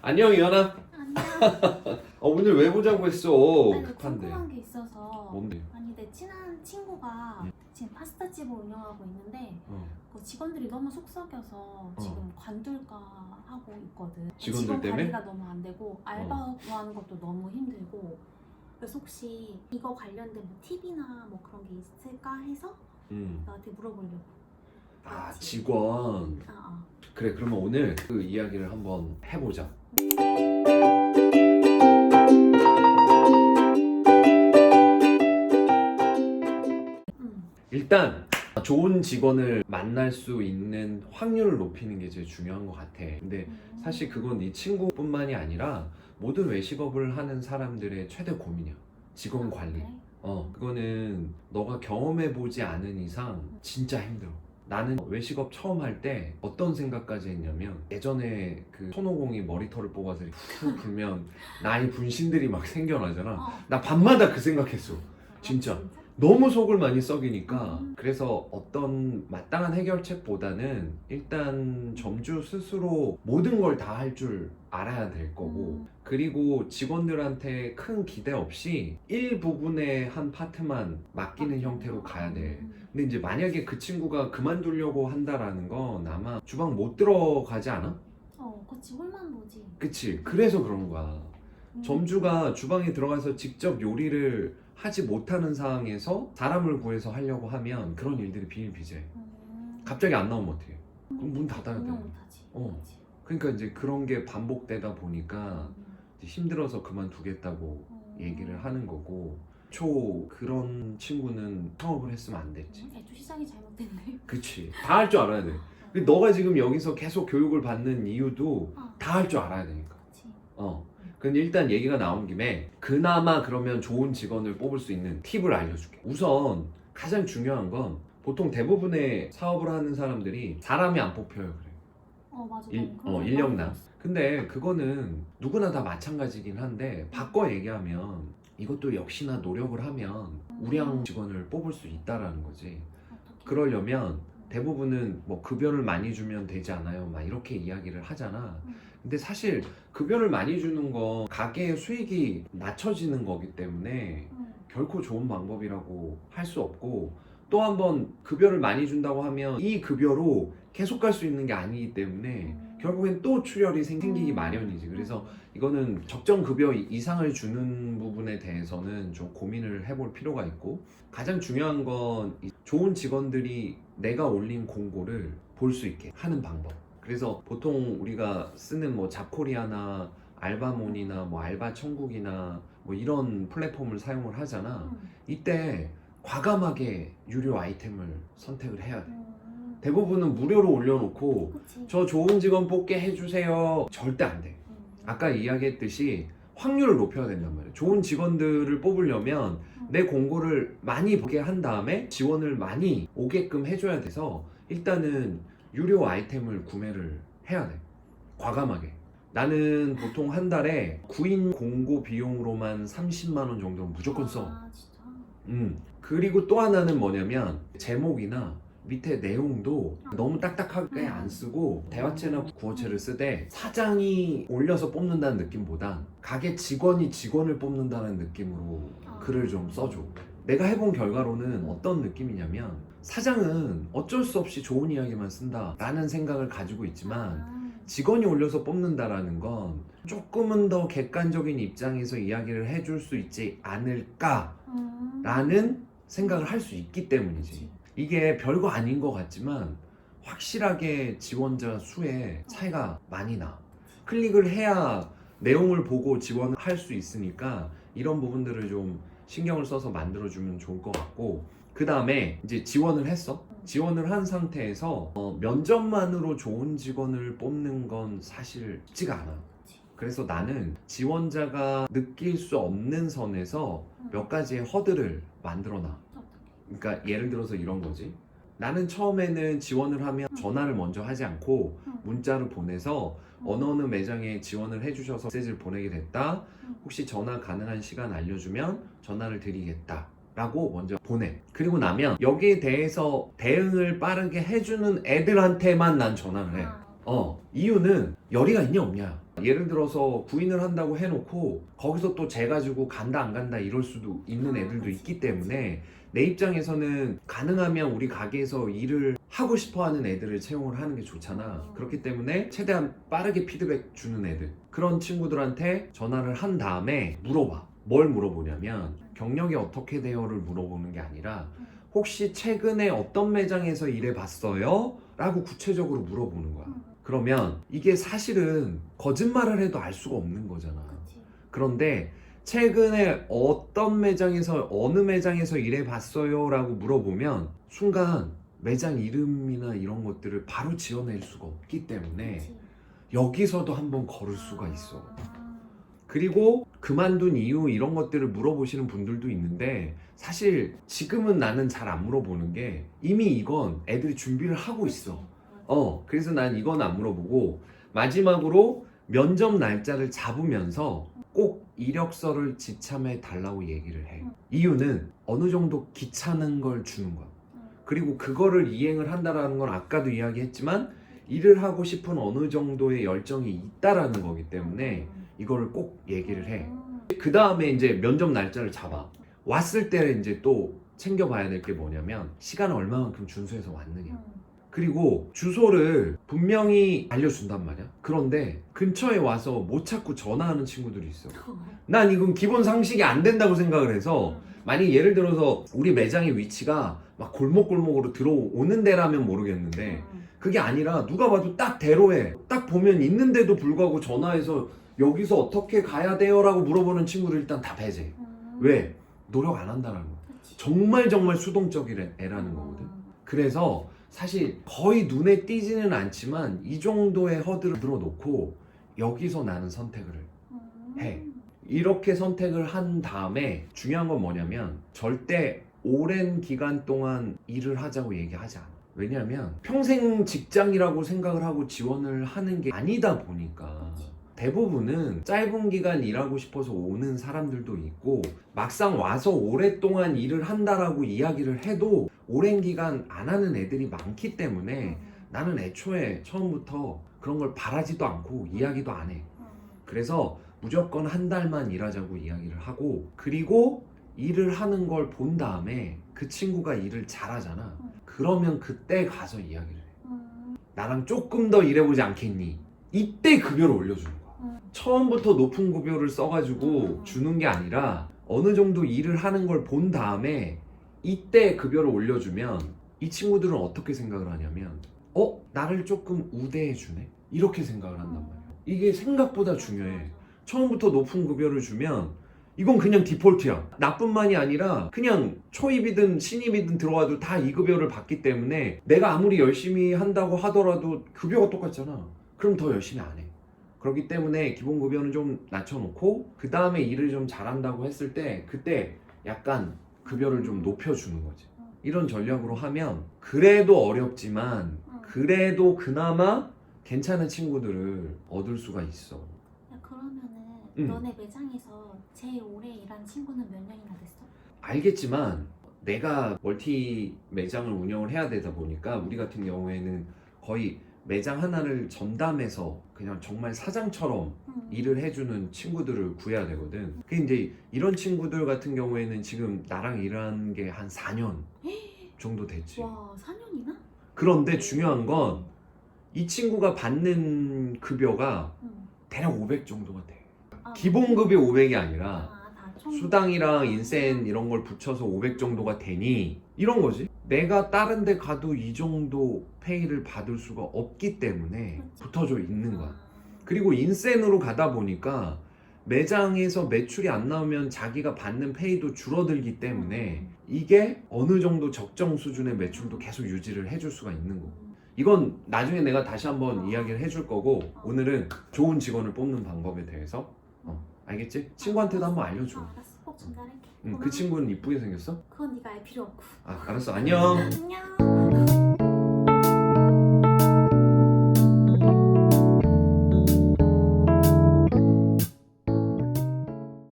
안녕 이현아. 안녕. 오늘 왜 보자고 했어? 아니, 급한데. 궁금한 게 있어서. 뭔데? 아니 내 친한 친구가 지금 파스타집을 운영하고 있는데 어. 그 직원들이 너무 속썩여서 지금 관둘까 하고 있거든. 직원들 직원 때문에? 관리가 너무 안 되고 알바 구하는 것도 너무 힘들고. 그래서 혹시 이거 관련된 뭐 팁이나 뭐 그런 게 있을까 해서 나한테 물어보려고. 아 그렇지. 직원. 아. 그래 그러면 오늘 그 이야기를 한번 해보자. 일단 좋은 직원을 만날 수 있는 확률을 높이는 게 제일 중요한 것 같아. 근데 사실 그건 네 친구뿐만이 아니라 모든 외식업을 하는 사람들의 최대 고민이야. 직원 관리. 그래? 그거는 너가 경험해보지 않은 이상 진짜 힘들어. 나는 외식업 처음 할 때 어떤 생각까지 했냐면 예전에 그 손오공이 머리털을 뽑아서 훅 불면 나이 분신들이 막 생겨나잖아. 나 밤마다 그 생각했어. 진짜. 너무 속을 많이 썩이니까. 그래서 어떤 마땅한 해결책보다는 일단 점주 스스로 모든 걸 다 할 줄 알아야 될 거고, 그리고 직원들한테 큰 기대 없이 일부분의 한 파트만 맡기는 형태로 가야 돼. 근데 이제 만약에 그 친구가 그만두려고 한다라는 건 아마 주방 못 들어가지 않아? 그치. 홀만 보지. 그치. 그래서 그런 거야. 점주가 주방에 들어가서 직접 요리를 하지 못하는 상황에서 사람을 구해서 하려고 하면 그런 일들이 비일비재. 갑자기 안 나오면 어떡해? 그럼 문 닫아야 돼. 운영 못하지. 그치. 그러니까 이제 그런 게 반복되다 보니까 이제 힘들어서 그만두겠다고 얘기를 하는 거고, 그런 친구는 창업을 했으면 안 됐지. 애초 시작이 잘못됐네. 그치. 다 할 줄 알아야 돼. 근데 너가 지금 여기서 계속 교육을 받는 이유도 다 할 줄 알아야 되니까. 그치. 근데 일단 얘기가 나온 김에 그나마 그러면 좋은 직원을 뽑을 수 있는 팁을 알려줄게. 우선 가장 중요한 건 보통 대부분의 사업을 하는 사람들이 사람이 안 뽑혀요. 그래. 맞아. 인력난. 근데 그거는 누구나 다 마찬가지긴 한데 바꿔 얘기하면 이것도 역시나 노력을 하면 우량 직원을 뽑을 수 있다라는 거지. 어떻게? 그러려면 대부분은 뭐 급여를 많이 주면 되지 않아요? 막 이렇게 이야기를 하잖아. 근데 사실 급여를 많이 주는 건 가게의 수익이 낮춰지는 거기 때문에 결코 좋은 방법이라고 할 수 없고, 또 한 번 급여를 많이 준다고 하면 이 급여로 계속 갈 수 있는 게 아니기 때문에 결국엔 또 출혈이 생기기 마련이지. 그래서 이거는 적정 급여 이상을 주는 부분에 대해서는 좀 고민을 해볼 필요가 있고, 가장 중요한 건 좋은 직원들이 내가 올린 공고를 볼 수 있게 하는 방법. 그래서 보통 우리가 쓰는 뭐 잡코리아나 알바몬이나 뭐 알바천국이나 뭐 이런 플랫폼을 사용을 하잖아. 이때 과감하게 유료 아이템을 선택을 해야 돼. 대부분은 무료로 올려놓고 그치. 저 좋은 직원 뽑게 해주세요. 절대 안 돼. 아까 이야기했듯이 확률을 높여야 된단 말이야. 좋은 직원들을 뽑으려면 내 공고를 많이 보게 한 다음에 지원을 많이 오게끔 해줘야 돼서 일단은 유료 아이템을 구매를 해야 돼. 과감하게. 나는 보통 한 달에 구인 공고 비용으로만 30만 원 정도는 무조건 써. 진짜? 그리고 또 하나는 뭐냐면 제목이나 밑에 내용도 너무 딱딱하게 안 쓰고 대화체나 구어체를 쓰되 사장이 올려서 뽑는다는 느낌보다 가게 직원이 직원을 뽑는다는 느낌으로 글을 좀 써줘. 내가 해본 결과로는 어떤 느낌이냐면 사장은 어쩔 수 없이 좋은 이야기만 쓴다 라는 생각을 가지고 있지만 직원이 올려서 뽑는다라는 건 조금은 더 객관적인 입장에서 이야기를 해줄 수 있지 않을까 라는 생각을 할 수 있기 때문이지. 이게 별거 아닌 것 같지만 확실하게 지원자 수에 차이가 많이 나. 클릭을 해야 내용을 보고 지원을 할 수 있으니까 이런 부분들을 좀 신경을 써서 만들어주면 좋을 것 같고, 그 다음에 이제 지원을 했어. 지원을 한 상태에서 면접만으로 좋은 직원을 뽑는 건 사실 쉽지가 않아. 그래서 나는 지원자가 느낄 수 없는 선에서 몇 가지의 허들을 만들어놔. 그러니까 예를 들어서 이런 거지. 나는 처음에는 지원을 하면 전화를 먼저 하지 않고 문자를 보내서 어느 매장에 지원을 해주셔서 메시지를 보내게 됐다. 혹시 전화 가능한 시간 알려주면 전화를 드리겠다 라고 먼저 보내. 그리고 나면 여기에 대해서 대응을 빠르게 해주는 애들한테만 난 전화를 해. 이유는 열의가 있냐 없냐. 예를 들어서 구인을 한다고 해놓고 거기서 또 재 가지고 간다 안 간다 이럴 수도 있는 애들도 있기 때문에 내 입장에서는 가능하면 우리 가게에서 일을 하고 싶어하는 애들을 채용을 하는 게 좋잖아. 그렇기 때문에 최대한 빠르게 피드백 주는 애들, 그런 친구들한테 전화를 한 다음에 물어봐. 뭘 물어보냐면 경력이 어떻게 돼요를 물어보는 게 아니라 혹시 최근에 어떤 매장에서 일해봤어요? 라고 구체적으로 물어보는 거야. 그러면 이게 사실은 거짓말을 해도 알 수가 없는 거잖아. 그치. 그런데 최근에 어떤 매장에서 어느 매장에서 일해봤어요? 라고 물어보면 순간 매장 이름이나 이런 것들을 바로 지어낼 수가 없기 때문에 그치. 여기서도 한번 걸을 수가 있어. 아. 그리고 그만둔 이유 이런 것들을 물어보시는 분들도 있는데 사실 지금은 나는 잘 안 물어보는 게 이미 이건 애들이 준비를 하고 있어. 그래서 난 이건 안 물어보고 마지막으로 면접 날짜를 잡으면서 꼭 이력서를 지참해 달라고 얘기를 해. 이유는 어느 정도 귀찮은 걸 주는 거야. 그리고 그거를 이행을 한다라는 건 아까도 이야기했지만 일을 하고 싶은 어느 정도의 열정이 있다라는 거기 때문에 이거를 꼭 얘기를 해. 그 다음에 이제 면접 날짜를 잡아. 왔을 때 이제 또 챙겨봐야 될 게 뭐냐면 시간을 얼마만큼 준수해서 왔느냐. 그리고 주소를 분명히 알려준단 말이야. 그런데 근처에 와서 못 찾고 전화하는 친구들이 있어. 난 이건 기본 상식이 안 된다고 생각을 해서 만약 예를 들어서 우리 매장의 위치가 막 골목골목으로 들어오는 데라면 모르겠는데 그게 아니라 누가 봐도 딱 대로에 딱 보면 있는데도 불구하고 전화해서 여기서 어떻게 가야 돼요? 라고 물어보는 친구를 일단 다 배제해. 왜? 노력 안 한다는 거. 정말 수동적인 애라는 거거든. 그래서 사실 거의 눈에 띄지는 않지만 이 정도의 허들을 들어놓고 여기서 나는 선택을 해. 이렇게 선택을 한 다음에 중요한 건 뭐냐면 절대 오랜 기간 동안 일을 하자고 얘기하지 않아. 왜냐하면 평생 직장이라고 생각을 하고 지원을 하는 게 아니다 보니까 대부분은 짧은 기간 일하고 싶어서 오는 사람들도 있고 막상 와서 오랫동안 일을 한다라고 이야기를 해도 오랜 기간 안 하는 애들이 많기 때문에 나는 애초에 처음부터 그런 걸 바라지도 않고 이야기도 안 해. 그래서 무조건 한 달만 일하자고 이야기를 하고 그리고 일을 하는 걸 본 다음에 그 친구가 일을 잘하잖아. 그러면 그때 가서 이야기를 해. 나랑 조금 더 일해보지 않겠니? 이때 급여를 올려주는 거야. 처음부터 높은 급여를 써가지고 주는 게 아니라 어느 정도 일을 하는 걸 본 다음에 이때 급여를 올려주면 이 친구들은 어떻게 생각을 하냐면 나를 조금 우대해주네? 이렇게 생각을 한단 말이야. 이게 생각보다 중요해. 처음부터 높은 급여를 주면 이건 그냥 디폴트야. 나뿐만이 아니라 그냥 초입이든 신입이든 들어와도 다 이 급여를 받기 때문에 내가 아무리 열심히 한다고 하더라도 급여가 똑같잖아. 그럼 더 열심히 안 해. 그렇기 때문에 기본 급여는 좀 낮춰놓고 그 다음에 일을 좀 잘한다고 했을 때 그때 약간 급여를 좀 높여주는 거지. 이런 전략으로 하면 그래도 어렵지만 그래도 그나마 괜찮은 친구들을 얻을 수가 있어. 야, 그러면은 너네 매장에서 제일 오래 일한 친구는 몇 년이나 됐어? 알겠지만 내가 멀티 매장을 운영을 해야 되다 보니까 우리 같은 경우에는 거의 매장 하나를 전담해서 그냥 정말 사장처럼 일을 해주는 친구들을 구해야 되거든. 근데 이제 이런 친구들 같은 경우에는 지금 나랑 일한 게 한 4년 정도 됐지. 와, 4년이나? 그런데 중요한 건 이 친구가 받는 급여가 대략 500 정도가 돼. 기본 급여 500이 아니라 수당이랑 인센 이런 걸 붙여서 500 정도가 되니 이런 거지. 내가 다른 데 가도 이 정도 페이를 받을 수가 없기 때문에 붙어져 있는 거야. 그리고 인센으로 가다 보니까 매장에서 매출이 안 나오면 자기가 받는 페이도 줄어들기 때문에 이게 어느 정도 적정 수준의 매출도 계속 유지를 해줄 수가 있는 거고. 이건 나중에 내가 다시 한번 이야기를 해줄 거고 오늘은 좋은 직원을 뽑는 방법에 대해서 알겠지? 친구한테도 한번 알려줘. 알았어, 꼭 전달할게. 그 친구는 이쁘게 생겼어? 그건 네가 알 필요 없고. 알았어. 안녕. 안녕.